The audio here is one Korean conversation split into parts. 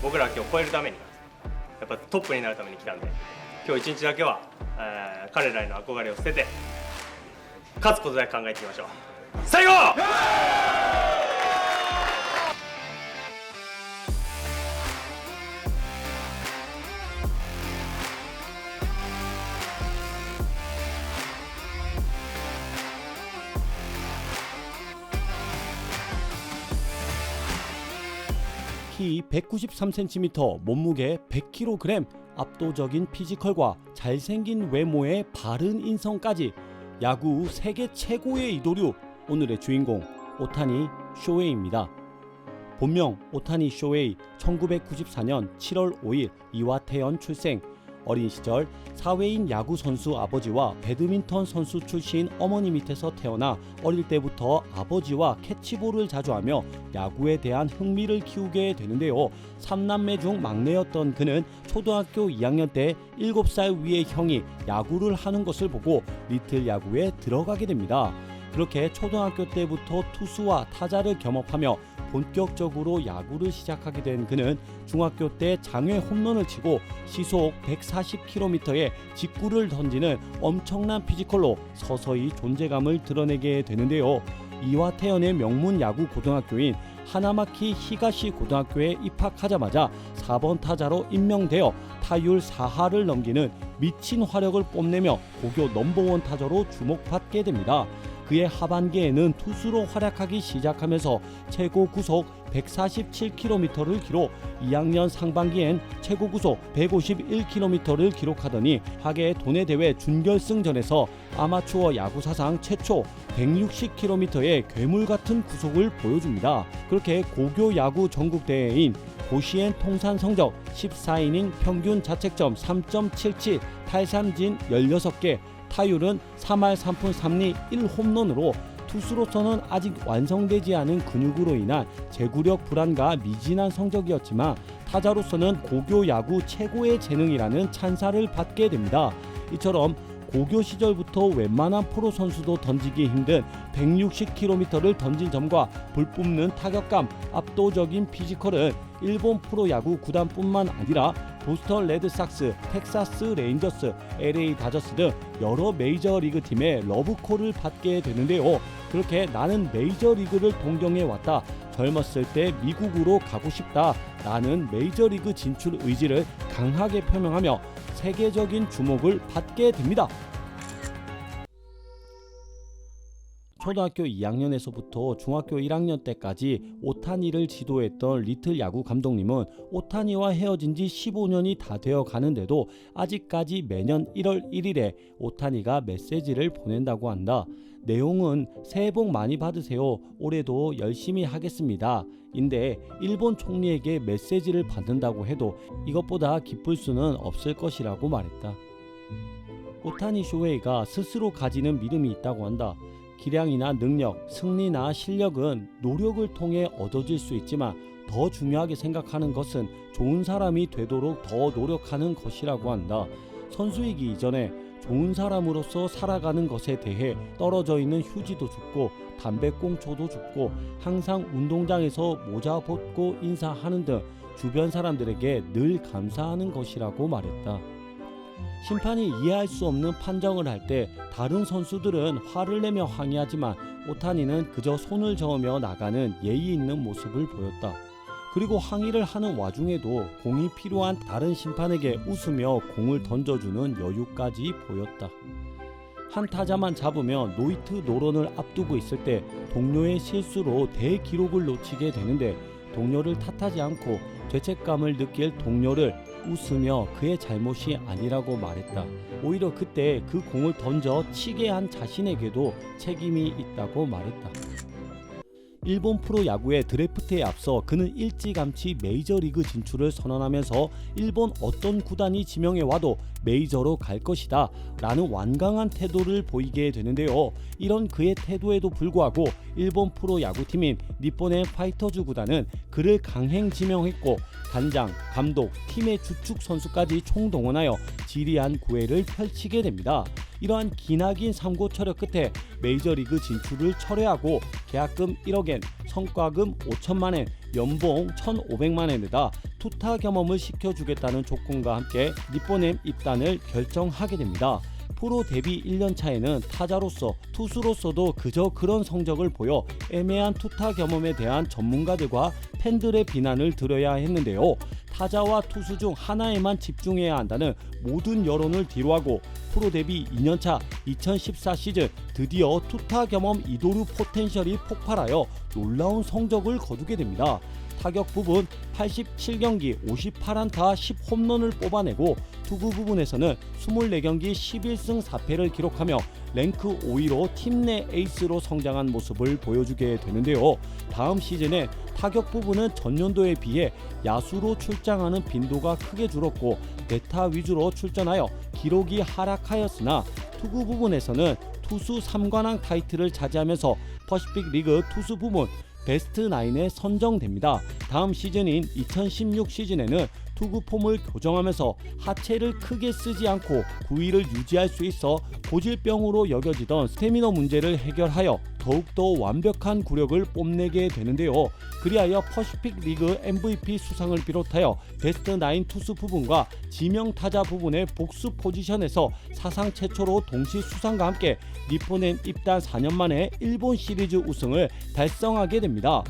僕らは今日超えるためにやっぱトップになるために来たんで、今日一日だけは、彼らへの憧れを捨てて勝つことだけ考えていきましょう。最後키 193cm, 몸무게 100kg, 압도적인 피지컬과 잘생긴 외모의 바른 인성까지 야구 세계 최고의 이도류, 오늘의 주인공 오타니 쇼헤이입니다. 본명 오타니 쇼헤이, 1994년 7월 5일 이와테현 출생. 어린 시절 사회인 야구 선수 아버지와 배드민턴 선수 출신 어머니 밑에서 태어나 어릴 때부터 아버지와 캐치볼을 자주 하며 야구에 대한 흥미를 키우게 되는데요. 3남매 중 막내였던 그는 초등학교 2학년 때 7살 위의 형이 야구를 하는 것을 보고 리틀 야구에 들어가게 됩니다. 그렇게 초등학교 때부터 투수와 타자를 겸업하며 본격적으로 야구를 시작하게 된 그는 중학교 때 장외 홈런을 치고 시속 140km의 직구를 던지는 엄청난 피지컬로 서서히 존재감을 드러내게 되는데요. 이와테현의 명문 야구 고등학교인 하나마키 히가시 고등학교에 입학하자마자 4번 타자로 임명되어 타율 4할을 넘기는 미친 화력을 뽐내며 고교 넘버원 타자로 주목받게 됩니다. 그의 하반기에는 투수로 활약하기 시작하면서 최고 구속 147km를 기록, 2학년 상반기엔 최고 구속 151km를 기록하더니 하계 도내대회 준결승전에서 아마추어 야구 사상 최초 160km의 괴물같은 구속을 보여줍니다. 그렇게 고교 야구 전국대회인 고시엔 통산 성적 14이닝 평균 자책점 3.77, 탈삼진 16개, 타율은 3할 3푼 3리 1홈런으로 투수로서는 아직 완성되지 않은 근육으로 인한 제구력 불안과 미진한 성적이었지만 타자로서는 고교 야구 최고의 재능이라는 찬사를 받게 됩니다. 이처럼 고교 시절부터 웬만한 프로 선수도 던지기 힘든 160km를 던진 점과 불뿜는 타격감, 압도적인 피지컬은 일본 프로야구 구단뿐만 아니라 보스턴 레드삭스, 텍사스 레인저스, LA 다저스 등 여러 메이저리그 팀의 러브콜을 받게 되는데요. 그렇게 나는 메이저리그를 동경해왔다, 젊었을 때 미국으로 가고 싶다 라는 메이저리그 진출 의지를 강하게 표명하며 세계적인 주목을 받게 됩니다. 초등학교 2학년에서부터 중학교 1학년 때까지 오타니를 지도했던 리틀 야구 감독님은 오타니와 헤어진 지 15년이 다 되어 가는데도 아직까지 매년 1월 1일에 오타니가 메시지를 보낸다고 한다. 내용은 새해 복 많이 받으세요. 올해도 열심히 하겠습니다. 인데 일본 총리에게 메시지를 받는다고 해도 이것보다 기쁠 수는 없을 것이라고 말했다. 오타니 쇼헤이가 스스로 가지는 믿음이 있다고 한다. 기량이나 능력, 승리나 실력은 노력을 통해 얻어질 수 있지만 더 중요하게 생각하는 것은 좋은 사람이 되도록 더 노력하는 것이라고 한다. 선수이기 이전에 좋은 사람으로서 살아가는 것에 대해 떨어져 있는 휴지도 줍고 담배꽁초도 줍고 항상 운동장에서 모자 벗고 인사하는 등 주변 사람들에게 늘 감사하는 것이라고 말했다. 심판이 이해할 수 없는 판정을 할 때 다른 선수들은 화를 내며 항의하지만 오타니는 그저 손을 저으며 나가는 예의 있는 모습을 보였다. 그리고 항의를 하는 와중에도 공이 필요한 다른 심판에게 웃으며 공을 던져주는 여유까지 보였다. 한 타자만 잡으며 노히트 노런을 앞두고 있을 때 동료의 실수로 대기록을 놓치게 되는데 동료를 탓하지 않고 죄책감을 느낄 동료를 웃으며 그의 잘못이 아니라고 말했다. 오히려 그때 그 공을 던져 치게 한 자신에게도 책임이 있다고 말했다. 일본 프로야구의 드래프트에 앞서 그는 일찌감치 메이저리그 진출을 선언하면서 일본 어떤 구단이 지명해와도 메이저로 갈 것이다 라는 완강한 태도를 보이게 되는데요. 이런 그의 태도에도 불구하고 일본 프로야구팀인 니폰의 파이터즈 구단은 그를 강행 지명했고 단장, 감독, 팀의 주축 선수까지 총동원하여 지리한 구애를 펼치게 됩니다. 이러한 기나긴 삼고 철회 끝에 메이저리그 진출을 철회하고 계약금 1억엔, 성과금 5천만엔, 연봉 1,500만엔에다 투타 경험을 시켜주겠다는 조건과 함께 니포넴 입단을 결정하게 됩니다. 프로 데뷔 1년 차에는 타자로서 투수로서도 그저 그런 성적을 보여 애매한 투타 경험에 대한 전문가들과 팬들의 비난을 들어야 했는데요. 타자와 투수 중 하나에만 집중해야 한다는 모든 여론을 뒤로하고 프로 데뷔 2년차 2014 시즌 드디어 투타 경험 이도루 포텐셜이 폭발하여 놀라운 성적을 거두게 됩니다. 타격 부분 87경기 58안타 10홈런을 뽑아내고 투구 부분에서는 24경기 11승 4패를 기록하며 랭크 5위로 팀 내 에이스로 성장한 모습을 보여주게 되는데요. 다음 시즌에 타격 부분은 전년도에 비해 야수로 출장하는 빈도가 크게 줄었고 대타 위주로 출전하여 기록이 하락하였으나 투구 부분에서는 투수 3관왕 타이틀을 차지하면서 퍼시픽 리그 투수 부문 베스트 9에 선정됩니다. 다음 시즌인 2016 시즌에는 투구 폼을 교정하면서 하체를 크게 쓰지 않고 구위를 유지할 수 있어 고질병으로 여겨지던 스태미너 문제를 해결하여 더욱더 완벽한 구력을 뽐내게 되는데요. 그리하여 퍼시픽 리그 MVP 수상을 비롯하여 베스트 9 투수 부분과 지명 타자 부분의 복수 포지션에서 사상 최초로 동시 수상과 함께 니포넴 입단 4년 만에 일본 시리즈 우승을 달성하게 됩니다.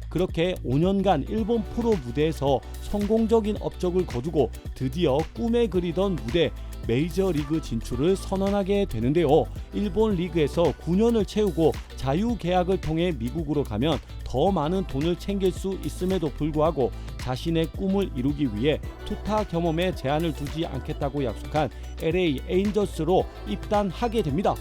그렇게 5년간 일본 프로 무대에서 성공적인 업적을 거두고 드디어 꿈에 그리던 무대 메이저리그 진출을 선언하게 되는데요. 일본 리그에서 9년을 채우고 자유계약을 통해 미국으로 가면 더 많은 돈을 챙길 수 있음에도 불구하고 자신의 꿈을 이루기 위해 투타 경험에 제한을 두지 않겠다고 약속한 LA 에인저스로 입단하게 됩니다.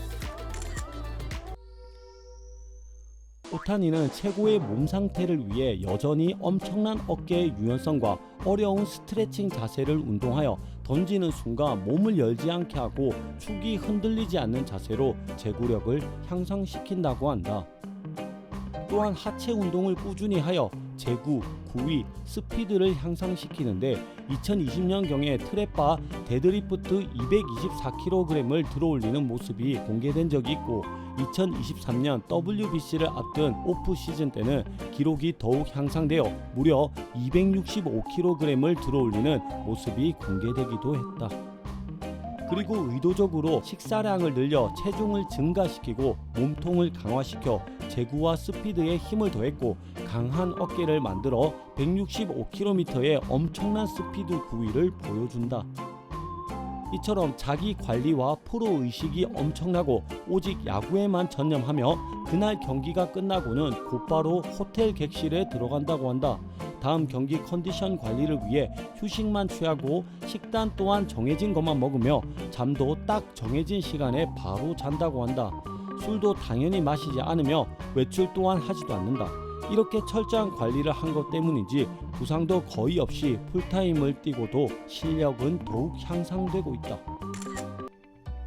오타니는 최고의 몸 상태를 위해 여전히 엄청난 어깨의 유연성과 어려운 스트레칭 자세를 운동하여 던지는 순간 몸을 열지 않게 하고 축이 흔들리지 않는 자세로 제구력을 향상시킨다고 한다. 또한 하체 운동을 꾸준히 하여 제구, 구위, 스피드를 향상시키는데 2020년경에 트랩바 데드리프트 224kg을 들어올리는 모습이 공개된 적이 있고 2023년 WBC를 앞둔 오프 시즌 때는 기록이 더욱 향상되어 무려 265kg을 들어올리는 모습이 공개되기도 했다. 그리고 의도적으로 식사량을 늘려 체중을 증가시키고 몸통을 강화시켜 제구와 스피드에 힘을 더했고 강한 어깨를 만들어 165km의 엄청난 스피드 구위를 보여준다. 이처럼 자기 관리와 프로 의식이 엄청나고 오직 야구에만 전념하며 그날 경기가 끝나고는 곧바로 호텔 객실에 들어간다고 한다. 다음 경기 컨디션 관리를 위해 휴식만 취하고 식단 또한 정해진 것만 먹으며 잠도 딱 정해진 시간에 바로 잔다고 한다. 술도 당연히 마시지 않으며 외출 또한 하지도 않는다. 이렇게 철저한 관리를 한 것 때문인지 부상도 거의 없이 풀타임을 뛰고도 실력은 더욱 향상되고 있다.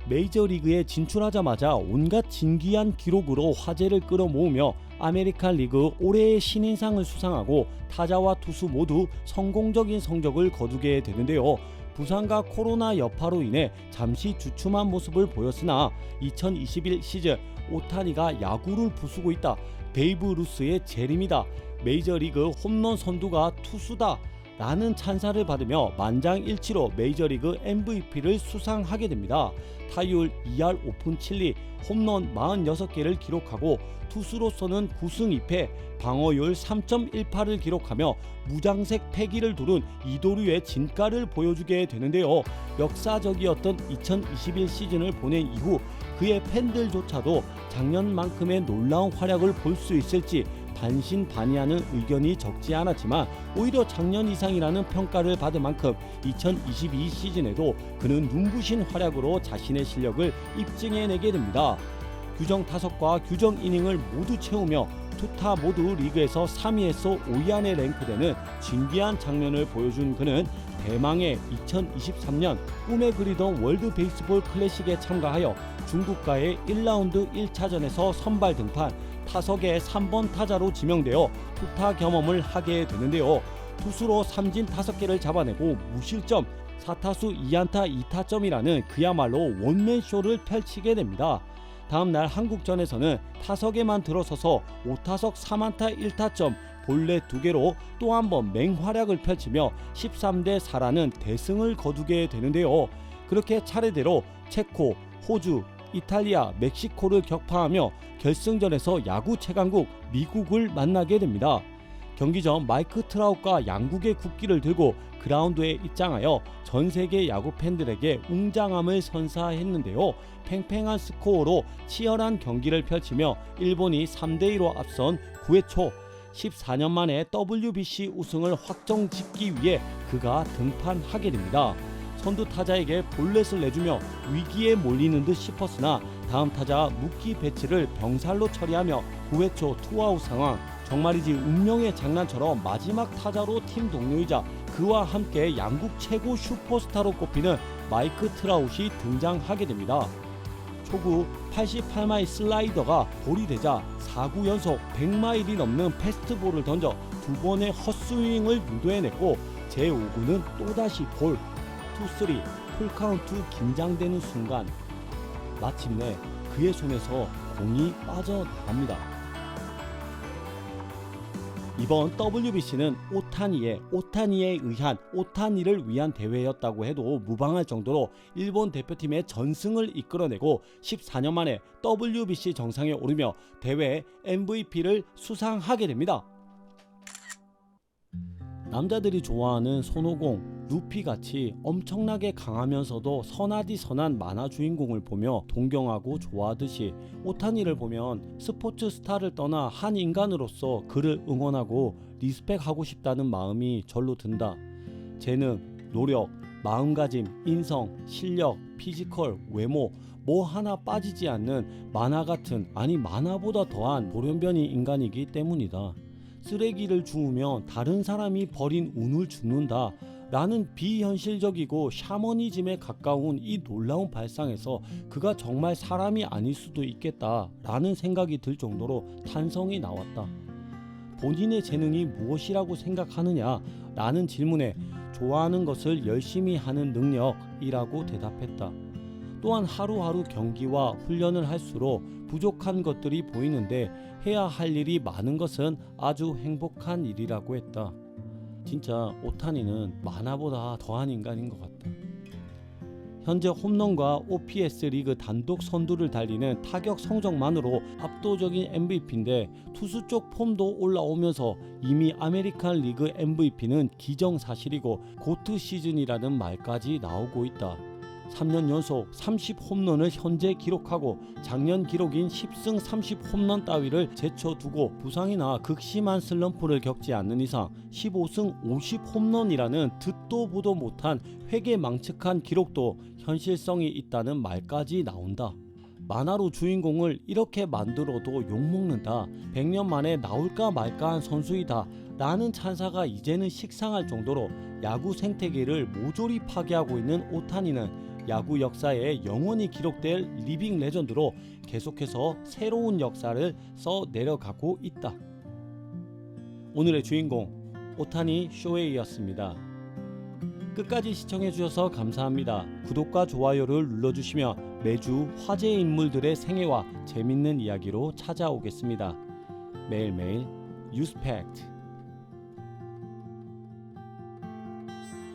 메이저리그에 진출하자마자 온갖 진기한 기록으로 화제를 끌어모으며 아메리칸 리그 올해의 신인상을 수상하고 타자와 투수 모두 성공적인 성적을 거두게 되는데요. 부상과 코로나 여파로 인해 잠시 주춤한 모습을 보였으나 2021 시즌 오타니가 야구를 부수고 있다. 베이브 루스의 재림이다. 메이저리그 홈런 선두가 투수다. 라는 찬사를 받으며 만장일치로 메이저리그 MVP를 수상하게 됩니다. 타율 2할 5푼 7리, 홈런 46개를 기록하고 투수로서는 9승 2패, 방어율 3.18을 기록하며 무장색 패기를 두른 이도류의 진가를 보여주게 되는데요. 역사적이었던 2021 시즌을 보낸 이후 그의 팬들조차도 작년만큼의 놀라운 활약을 볼 수 있을지 반신반의하는 의견이 적지 않았지만 오히려 작년 이상이라는 평가를 받을 만큼 2022 시즌에도 그는 눈부신 활약으로 자신의 실력을 입증해내게 됩니다. 규정 타석과 규정 이닝을 모두 채우며 투타 모두 리그에서 3위에서 5위 안에 랭크되는 진기한 장면을 보여준 그는 대망의 2023년 꿈에 그리던 월드 베이스볼 클래식에 참가하여 중국과의 1라운드 1차전에서 선발 등판, 타석의 3번 타자로 지명되어 투타 경험을 하게 되는데요. 투수로 삼진 5개를 잡아내고 무실점 4타수 2안타 2타점이라는 그야말로 원맨쇼를 펼치게 됩니다. 다음날 한국전에서는 타석에만 들어서서 5타석 3안타 1타점 볼넷 2개로 또 한 번 맹활약을 펼치며 13대 4라는 대승을 거두게 되는데요. 그렇게 차례대로 체코, 호주, 이탈리아, 멕시코를 격파하며 결승전에서 야구 최강국 미국을 만나게 됩니다. 경기 전 마이크 트라웃과 양국의 국기를 들고 그라운드에 입장하여 전 세계 야구 팬들에게 웅장함을 선사했는데요. 팽팽한 스코어로 치열한 경기를 펼치며 일본이 3대2로 앞선 9회 초 14년 만에 WBC 우승을 확정짓기 위해 그가 등판하게 됩니다. 선두 타자에게 볼넷을 내주며 위기에 몰리는 듯 싶었으나 다음 타자 무키 배츠를 병살로 처리하며 9회 초 투아웃 상황. 정말이지 운명의 장난처럼 마지막 타자로 팀 동료이자 그와 함께 양국 최고 슈퍼스타로 꼽히는 마이크 트라웃이 등장하게 됩니다. 초구 88마일 슬라이더가 볼이 되자 4구 연속 100마일이 넘는 패스트볼을 던져 2번의 헛스윙을 유도해냈고 제5구는 또다시 볼, 투쓰리, 풀카운트 긴장되는 순간 마침내 그의 손에서 공이 빠져나갑니다. 이번 WBC는 오타니에 의한 오타니를 위한 대회였다고 해도 무방할 정도로 일본 대표팀의 전승을 이끌어내고 14년 만에 WBC 정상에 오르며 대회 MVP를 수상하게 됩니다. 남자들이 좋아하는 손오공, 루피같이 엄청나게 강하면서도 선하디 선한 만화 주인공을 보며 동경하고 좋아하듯이 오타니를 보면 스포츠 스타를 떠나 한 인간으로서 그를 응원하고 리스펙하고 싶다는 마음이 절로 든다. 재능, 노력, 마음가짐, 인성, 실력, 피지컬, 외모 뭐 하나 빠지지 않는 만화 같은 아니 만화보다 더한 돌연변이 인간이기 때문이다. 쓰레기를 주우면 다른 사람이 버린 운을 줍는다 라는 비현실적이고 샤머니즘에 가까운 이 놀라운 발상에서 그가 정말 사람이 아닐 수도 있겠다 라는 생각이 들 정도로 탄성이 나왔다. 본인의 재능이 무엇이라고 생각하느냐 라는 질문에 좋아하는 것을 열심히 하는 능력이라고 대답했다. 또한 하루하루 경기와 훈련을 할수록 부족한 것들이 보이는데 해야 할 일이 많은 것은 아주 행복한 일이라고 했다. 진짜 오타니는 만화보다 더한 인간인 것 같다. 현재 홈런과 OPS 리그 단독 선두를 달리는 타격 성적만으로 압도적인 MVP인데 투수 쪽 폼도 올라오면서 이미 아메리칸 리그 MVP는 기정사실이고 고트 시즌이라는 말까지 나오고 있다. 3년 연속 30홈런을 현재 기록하고 작년 기록인 10승 30홈런 따위를 제쳐두고 부상이나 극심한 슬럼프를 겪지 않는 이상 15승 50홈런이라는 듣도 보도 못한 회개망측한 기록도 현실성이 있다는 말까지 나온다. 만화로 주인공을 이렇게 만들어도 욕먹는다. 100년 만에 나올까 말까한 선수이다 라는 찬사가 이제는 식상할 정도로 야구 생태계를 모조리 파괴하고 있는 오타니는 야구 역사에 영원히 기록될 리빙 레전드로 계속해서 새로운 역사를 써 내려가고 있다. 오늘의 주인공 오타니 쇼헤이였습니다. 끝까지 시청해주셔서 감사합니다. 구독과 좋아요를 눌러주시며 매주 화제의 인물들의 생애와 재밌는 이야기로 찾아오겠습니다. 매일매일 뉴스팩트